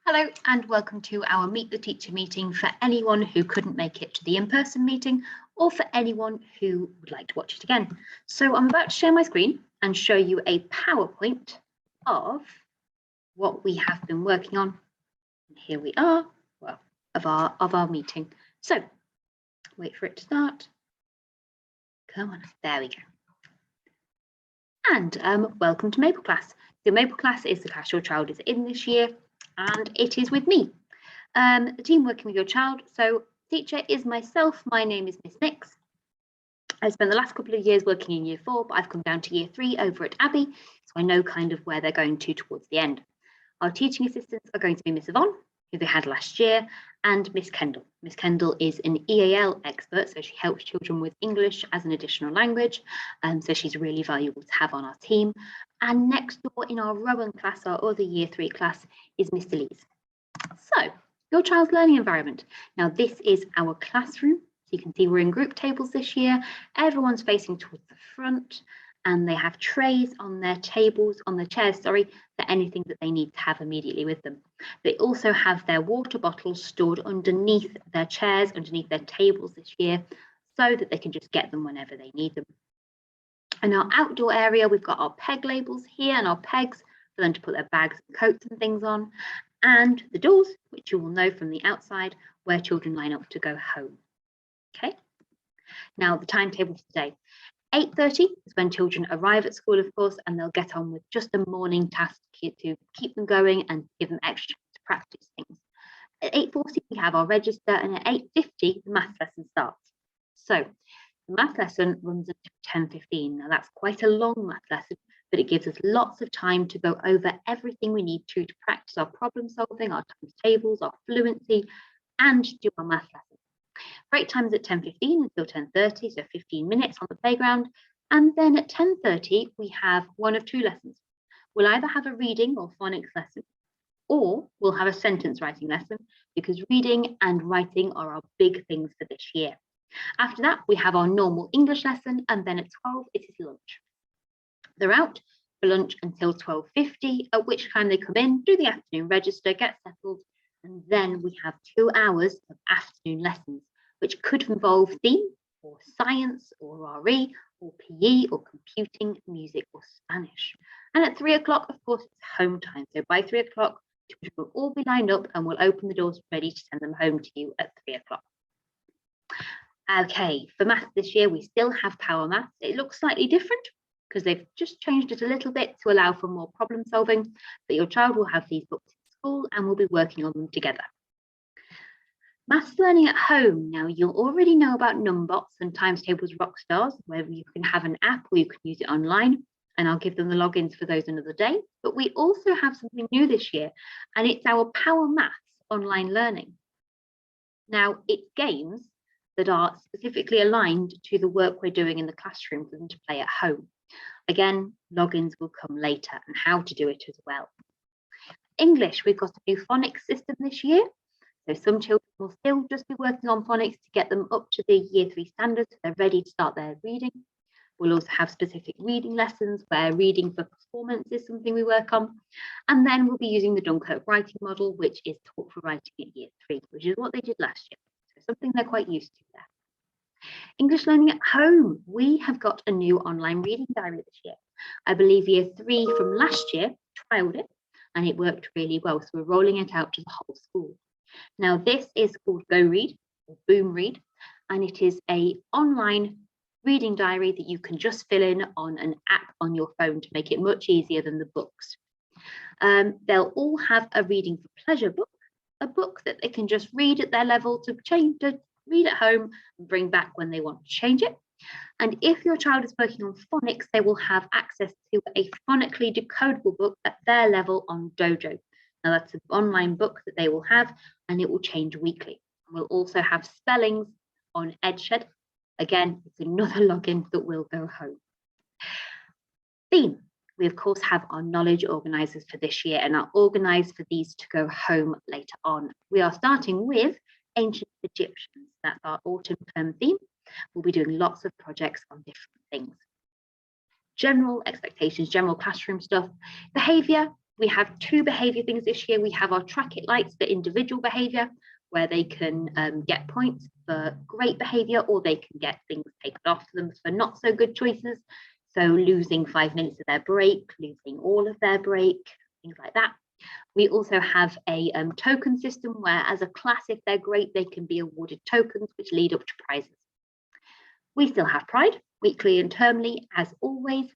Hello and welcome to our Meet the Teacher meeting for anyone who couldn't make it to the in-person meeting or for anyone who would like to watch it again. So I'm about to share my screen and show you a PowerPoint of what we have been working on. And here we are, well, of our meeting. So wait for it to start. Come on, there we go. And welcome to Maple Class. So Maple Class is the class your child is in this year, and it is with me, the team working with your child. So teacher is myself. My name is Miss Nix. I spent the last couple of years working in year 4, but I've come down to year 3 over at Abbey, so I know kind of where they're going to towards the end. Our teaching assistants are going to be Miss Yvonne, who they had last year, and Miss Kendall. Miss Kendall is an EAL expert, so she helps children with English as an additional language, so she's really valuable to have on our team. And next door in our Rowan class, our other year 3 class, is Mr. Lees. So, your child's learning environment. Now, this is our classroom. So you can see we're in group tables this year. Everyone's facing towards the front, and they have trays on their tables, on their chairs, sorry, for anything that they need to have immediately with them. They also have their water bottles stored underneath their chairs, underneath their tables this year, so that they can just get them whenever they need them. In our outdoor area, we've got our peg labels here and our pegs for them to put their bags and coats and things on, and the doors, which you will know from the outside, where children line up to go home. Okay, now the timetable for today. 8:30 is when children arrive at school, of course, and they'll get on with just a morning task to keep them going and give them extra time to practice things. At 8:40, we have our register, and at 8:50, the maths lesson starts. So the math lesson runs until 10:15. Now that's quite a long math lesson, but it gives us lots of time to go over everything we need to practice our problem solving, our times tables, our fluency, and do our math lesson. Break time is at 10:15 until 10:30, so 15 minutes on the playground. And then at 10:30, we have one of 2 lessons. We'll either have a reading or phonics lesson, or we'll have a sentence writing lesson, because reading and writing are our big things for this year. After that, we have our normal English lesson, and then at 12, it is lunch. They're out for lunch until 12:50, at which time they come in, do the afternoon register, get settled, and then we have 2 hours of afternoon lessons, which could involve theme, or science, or RE, or PE, or computing, music, or Spanish. And at 3 o'clock, of course, it's home time. So by 3 o'clock, children will all be lined up, and we'll open the doors ready to send them home to you at 3 o'clock. Okay, for maths this year, we still have Power Maths. It looks slightly different because they've just changed it a little bit to allow for more problem solving, but your child will have these books in school and we'll be working on them together. Maths learning at home. Now, you'll already know about Numbots and Times Tables Rockstars, where you can have an app or you can use it online, and I'll give them the logins for those another day. But we also have something new this year, and it's our Power Maths online learning. Now, it's games that are specifically aligned to the work we're doing in the classroom for them to play at home. Again, logins will come later and how to do it as well. English, we've got a new phonics system this year. So some children will still just be working on phonics to get them up to the year 3 standards so they're ready to start their reading. We'll also have specific reading lessons where reading for performance is something we work on. And then we'll be using the Dunkirk writing model, which is taught for writing at year 3, which is what they did last year. So something they're quite used to there. English learning at home. We have got a new online reading diary this year. I believe year 3 from last year trialed it and it worked really well. So we're rolling it out to the whole school. Now this is called Go Read or Boom Read, and it is an online reading diary that you can just fill in on an app on your phone to make it much easier than the books. They'll all have a reading for pleasure book, a book that they can just read at their level to read at home and bring back when they want to change it. And if your child is working on phonics, they will have access to a phonically decodable book at their level on Dojo. Now that's an online book that they will have, and it will change weekly. We'll also have spellings on EdShed. Again, it's another login that will go home. Theme. We of course have our knowledge organisers for this year and are organised for these to go home later on. We are starting with Ancient Egyptians. That's our autumn term theme. We'll be doing lots of projects on different things. General expectations, general classroom stuff. Behaviour, We have 2 behaviour things this year. We have our track it lights for individual behaviour, where they can get points for great behaviour, or they can get things taken off them for not so good choices. So losing 5 minutes of their break, losing all of their break, things like that. We also have a token system where, as a class, if they're great, they can be awarded tokens which lead up to prizes. We still have Pride, weekly and termly, as always.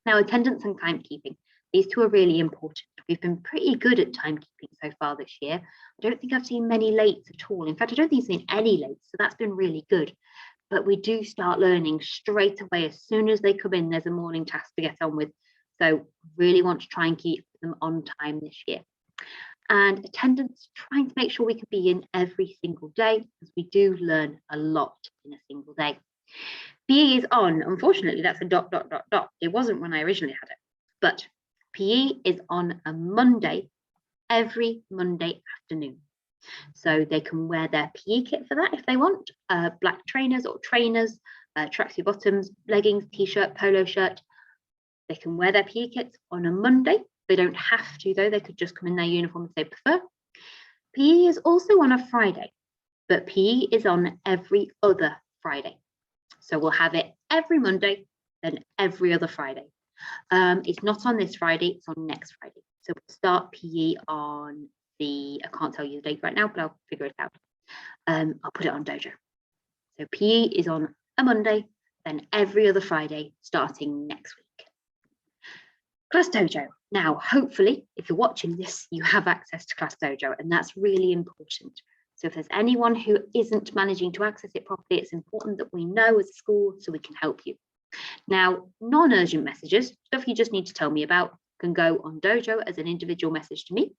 Now, attendance and timekeeping. These 2 are really important. We've been pretty good at timekeeping so far this year. I don't think I've seen many lates at all. In fact, I don't think I've seen any lates, so that's been really good. But we do start learning straight away. As soon as they come in, there's a morning task to get on with. So really want to try and keep them on time this year. And attendance, trying to make sure we can be in every single day, because we do learn a lot in a single day. PE is on. Unfortunately, that's a ... It wasn't when I originally had it, but PE is on a Monday, every Monday afternoon. So they can wear their PE kit for that if they want, black trainers or trainers, tracksuit bottoms, leggings, t-shirt, polo shirt. They can wear their PE kits on a Monday. They don't have to, though. They could just come in their uniform if they prefer. PE is also on a Friday, but PE is on every other Friday. So we'll have it every Monday, then every other Friday. It's not on this Friday, it's on next Friday. So we'll start PE on I can't tell you the date right now, but I'll figure it out. I'll put it on Dojo. So PE is on a Monday, then every other Friday, starting next week. Class Dojo. Now, hopefully, if you're watching this, you have access to Class Dojo, and that's really important. So if there's anyone who isn't managing to access it properly, it's important that we know as a school so we can help you. Now, non-urgent messages, stuff you just need to tell me about, can go on Dojo as an individual message to me.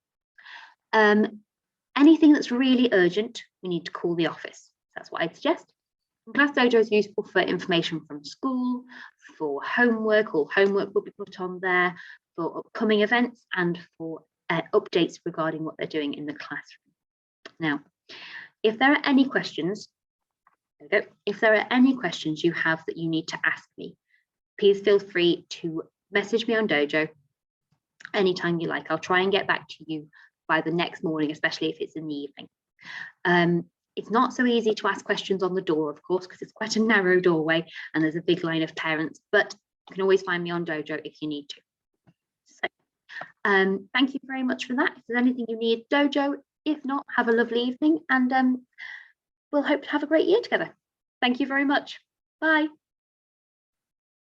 Anything that's really urgent, we need to call the office. That's what I'd suggest. And Class Dojo is useful for information from school, for homework. All homework will be put on there, for upcoming events, and for updates regarding what they're doing in the classroom. Now, if there are any questions, if there are any questions you have that you need to ask me, please feel free to message me on Dojo anytime you like. I'll try and get back to you by the next morning, especially if it's in the evening. It's not so easy to ask questions on the door, of course, because it's quite a narrow doorway and there's a big line of parents, but you can always find me on Dojo if you need to. So, thank you very much for that. If there's anything you need, Dojo. If not, have a lovely evening, and we'll hope to have a great year together. Thank you very much. Bye.